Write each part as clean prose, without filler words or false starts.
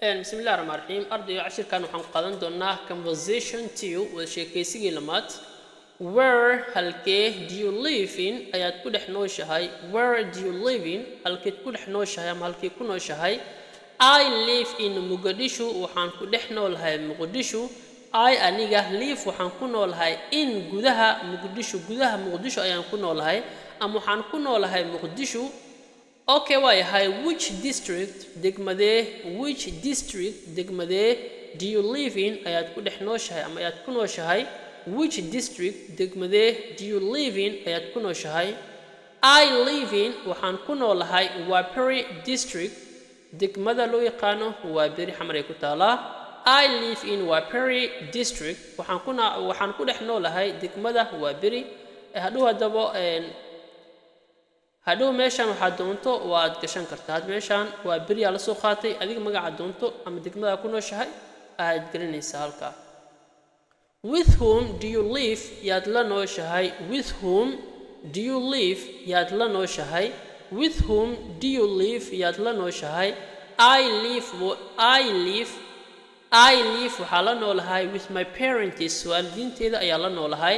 بسم الله الرحمن الرحيم أرضي عشر كانوا حنقادن دونا conversation 2 وشيكيسيجي لمات where halkee do you live in ayaad ku dhex nooshahay where do you live in halkeed ku dhex nooshahay ama halkee ku nooshahay I live in Mogadishu waxaan ku dhex noolahay Mogadishu I aniga live waxaan ku noolahay in gudaha Mogadishu ayaan ku noolahay ama waxaan ku noolahay Mogadishu Okay, which district degmade do you live in ayaad ku dhex nooshahay ama ayaad ku nooshahay which district degmade do you live in ayaad ku nooshahay I live in waxaan ku noolahay Waperi district degmada loo yaqaano Waperi xamar ay ku taalaa I live in Waperi district waxaan ku dhex noolahay degmada Waperi hadhow meeshan waxaad doonto waad gashan kartaa had meeshan waa beriya la soo qaatay adiga magaca doonto ama degmada ku nooshahay aad gelinaysaa halka with whom do you live yaad la nooshahay with whom do you live yaad la nooshahay with whom do you live yaad la nooshahay I live waxaa la noolahay with my parents waalidiinteeda ayaa la noolahay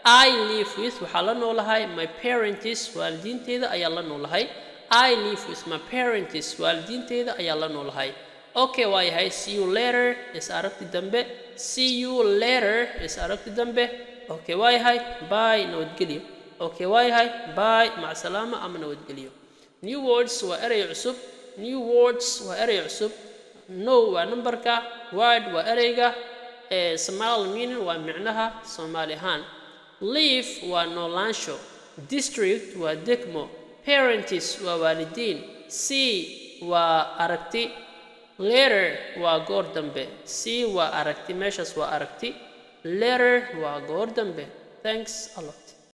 I live with waxaa la noolahay my parents waalidiinteeda ayaa la noolahay I live with my parents waalidiinteeda ayaa la noolahay Okay see you later is aragti dambe see you later is aragti dambe Okay bye nabadgelyo Okay bye mac salaama ama nabadgelyo New words waa eray cusub no waa numberka word waa erayga Somali meaning waa micnaha Soomaali ahaan Live waa noolaansho district waa degmo parents waa waalidiin see waa aragti later waa goor dambe see waa aragti meeshaas waa aragti later waa goor dambe Thanks a lot